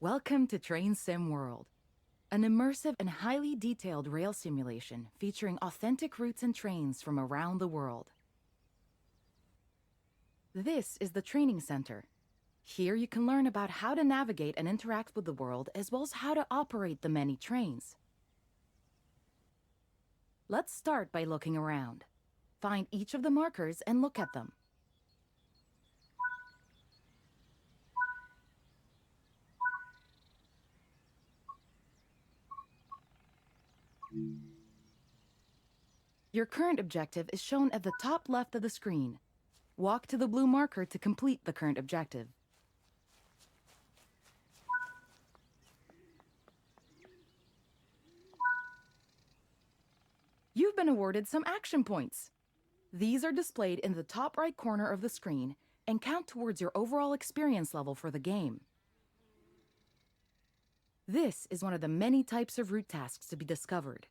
Welcome to Train Sim World, an immersive and highly detailed rail simulation featuring authentic routes and trains from around the world. This is the training center. Here you can learn about how to navigate and interact with the world, as well as how to operate the many trains. Let's start by looking around. Find each of the markers and look at them. Your current objective is shown at the top left of the screen. Walk to the blue marker to complete the current objective. You've been awarded some action points. These are displayed in the top right corner of the screen and count towards your overall experience level for the game. This is one of the many types of route tasks to be discovered.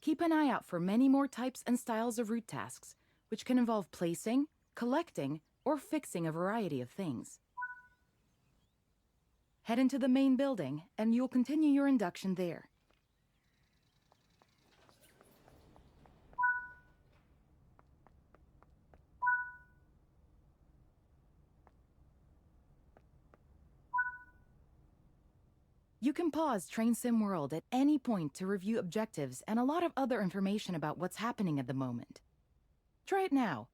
Keep an eye out for many more types and styles of route tasks, which can involve placing, collecting, or fixing a variety of things. Head into the main building, and you'll continue your induction there. You can pause Train Sim World at any point to review objectives and a lot of other information about what's happening at the moment. Try it now,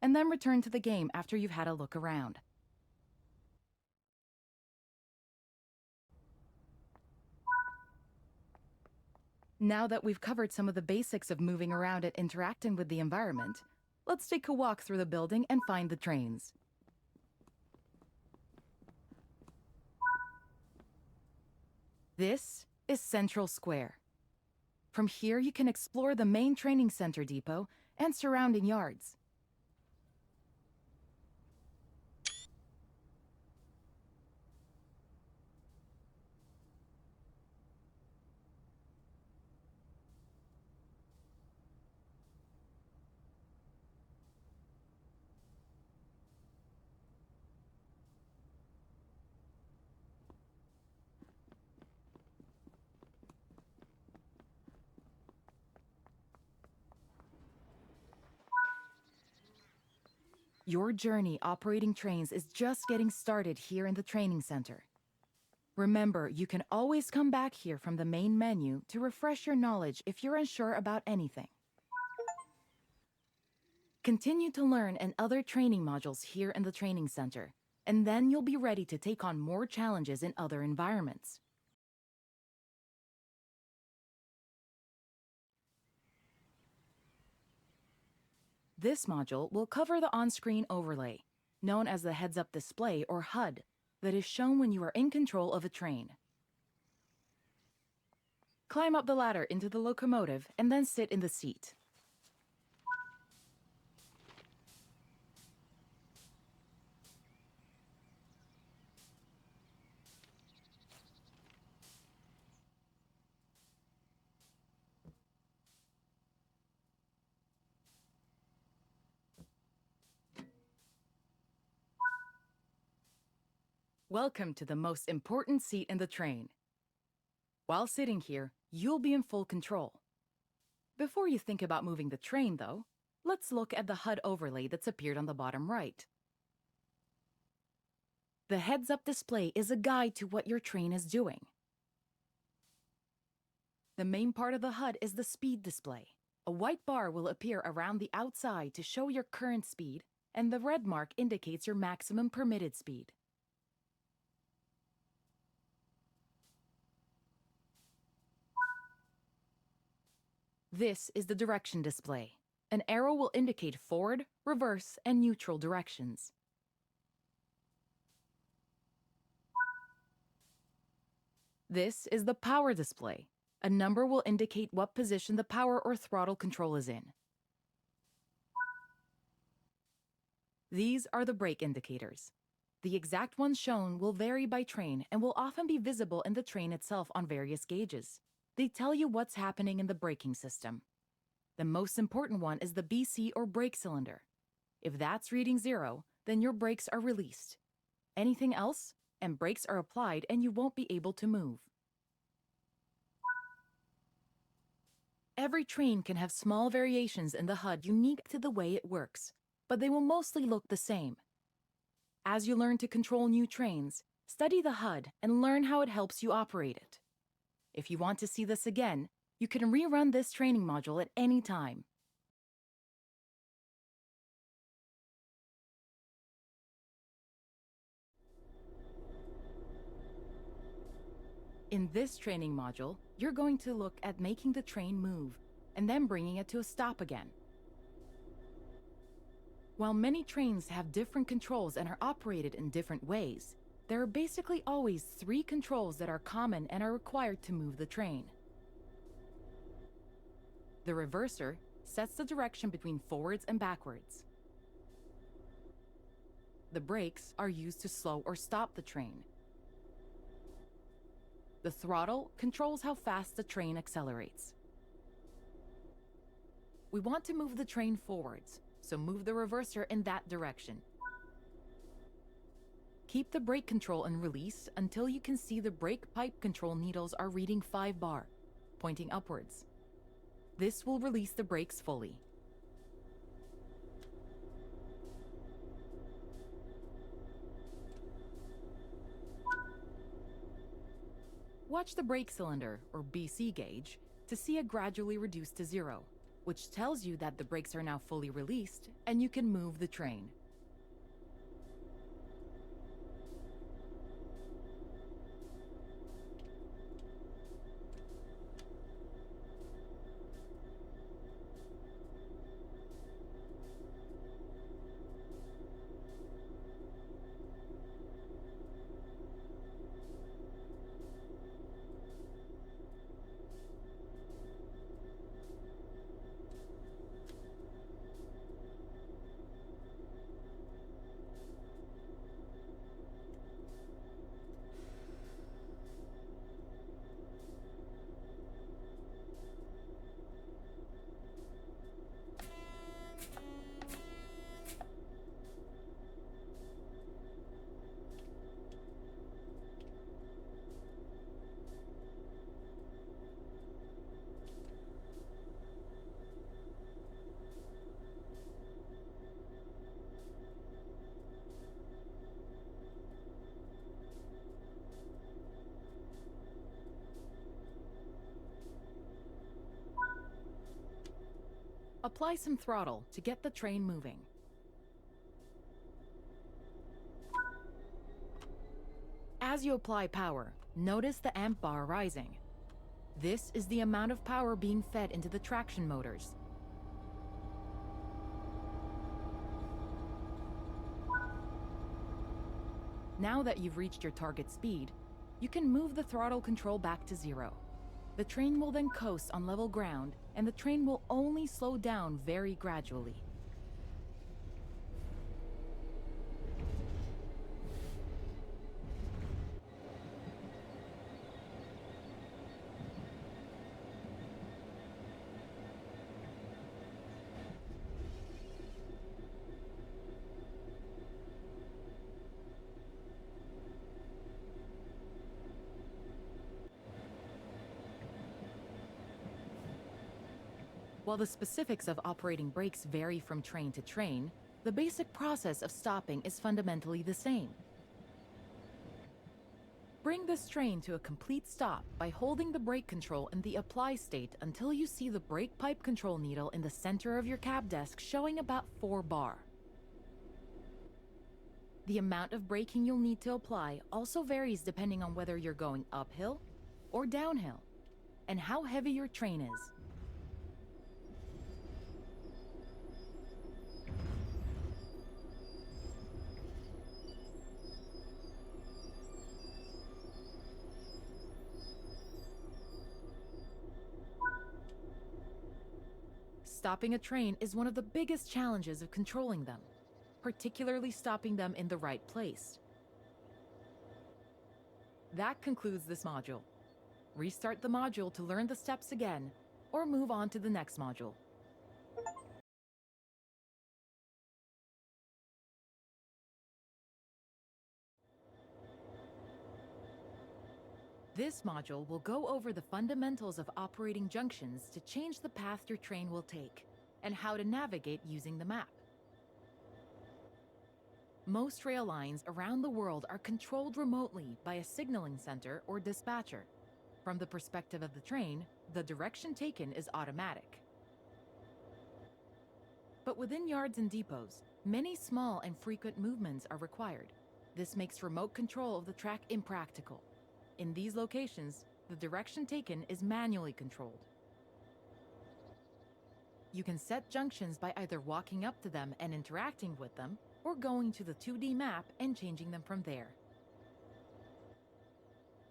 and then return to the game after you've had a look around. Now that we've covered some of the basics of moving around and interacting with the environment, let's take a walk through the building and find the trains. This is Central Square. From here, you can explore the main training center depot and surrounding yards. Your journey operating trains is just getting started here in the training center. Remember, you can always come back here from the main menu to refresh your knowledge if you're unsure about anything. Continue to learn and other training modules here in the training center, and then you'll be ready to take on more challenges in other environments. This module will cover the on-screen overlay, known as the heads-up display or HUD, that is shown when you are in control of a train. Climb up the ladder into the locomotive and then sit in the seat. Welcome to the most important seat in the train. While sitting here, you'll be in full control. Before you think about moving the train, though, let's look at the HUD overlay that's appeared on the bottom right. The heads-up display is a guide to what your train is doing. The main part of the HUD is the speed display. A white bar will appear around the outside to show your current speed, and the red mark indicates your maximum permitted speed. This is the direction display. An arrow will indicate forward, reverse, and neutral directions. This is the power display. A number will indicate what position the power or throttle control is in. These are the brake indicators. The exact ones shown will vary by train and will often be visible in the train itself on various gauges. They tell you what's happening in the braking system. The most important one is the BC or brake cylinder. If that's reading 0, then your brakes are released. Anything else, and brakes are applied and you won't be able to move. Every train can have small variations in the HUD unique to the way it works, but they will mostly look the same. As you learn to control new trains, study the HUD and learn how it helps you operate it. If you want to see this again, you can rerun this training module at any time. In this training module, you're going to look at making the train move and then bringing it to a stop again. While many trains have different controls and are operated in different ways, there are basically always 3 controls that are common and are required to move the train. The reverser sets the direction between forwards and backwards. The brakes are used to slow or stop the train. The throttle controls how fast the train accelerates. We want to move the train forwards, so move the reverser in that direction. Keep the brake control in release until you can see the brake pipe control needles are reading 5 bar, pointing upwards. This will release the brakes fully. Watch the brake cylinder, or BC gauge, to see it gradually reduce to 0, which tells you that the brakes are now fully released and you can move the train. Apply some throttle to get the train moving. As you apply power, notice the amp bar rising. This is the amount of power being fed into the traction motors. Now that you've reached your target speed, you can move the throttle control back to 0. The train will then coast on level ground, and the train will only slow down very gradually. While the specifics of operating brakes vary from train to train, the basic process of stopping is fundamentally the same. Bring this train to a complete stop by holding the brake control in the apply state until you see the brake pipe control needle in the center of your cab desk showing about 4 bar. The amount of braking you'll need to apply also varies depending on whether you're going uphill or downhill, and how heavy your train is. Stopping a train is one of the biggest challenges of controlling them, particularly stopping them in the right place. That concludes this module. Restart the module to learn the steps again, or move on to the next module. This module will go over the fundamentals of operating junctions to change the path your train will take, and how to navigate using the map. Most rail lines around the world are controlled remotely by a signaling center or dispatcher. From the perspective of the train, the direction taken is automatic. But within yards and depots, many small and frequent movements are required. This makes remote control of the track impractical. In these locations, the direction taken is manually controlled. You can set junctions by either walking up to them and interacting with them, or going to the 2D map and changing them from there.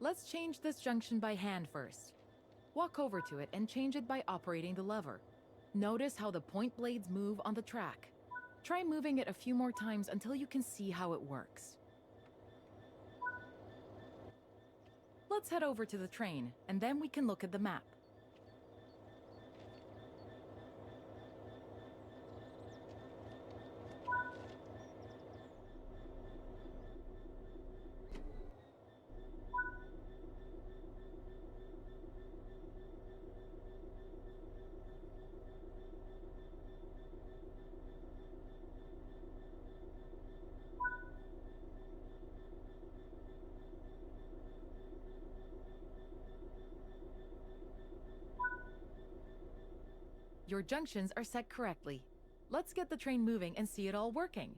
Let's change this junction by hand first. Walk over to it and change it by operating the lever. Notice how the point blades move on the track. Try moving it a few more times until you can see how it works. Let's head over to the train, and then we can look at the map. Your junctions are set correctly. Let's get the train moving and see it all working.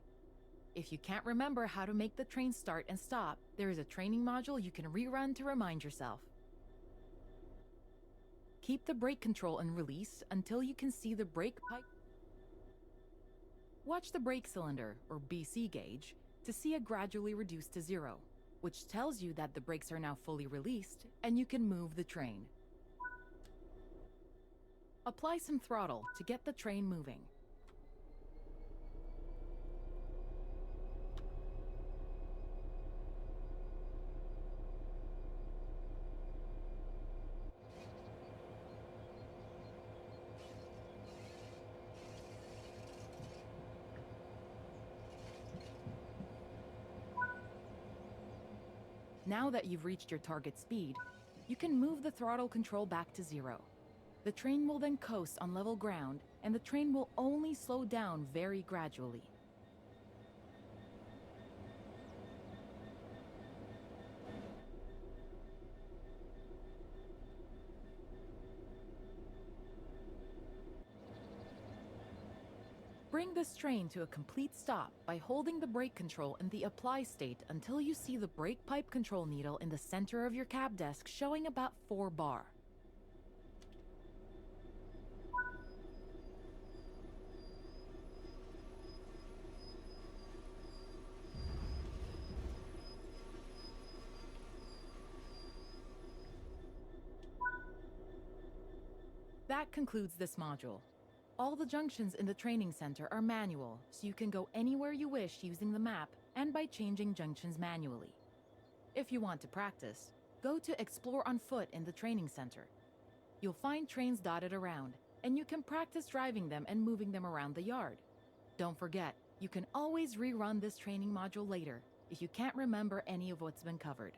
If you can't remember how to make the train start and stop, there is a training module you can rerun to remind yourself. Keep the brake control and release until you can see the brake pipe. Watch the brake cylinder, or BC gauge, to see it gradually reduce to 0, which tells you that the brakes are now fully released and you can move the train. Apply some throttle to get the train moving. Now that you've reached your target speed, you can move the throttle control back to 0. The train will then coast on level ground, and the train will only slow down very gradually. Bring this train to a complete stop by holding the brake control in the apply state until you see the brake pipe control needle in the center of your cab desk showing about 4 bar. That concludes this module. All the junctions in the training center are manual, so you can go anywhere you wish using the map and by changing junctions manually. If you want to practice, go to Explore on Foot in the training center. You'll find trains dotted around, and you can practice driving them and moving them around the yard. Don't forget, you can always rerun this training module later if you can't remember any of what's been covered.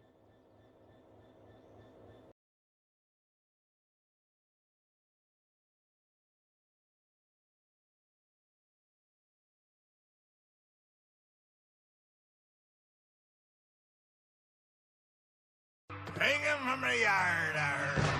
Hang him from the yard.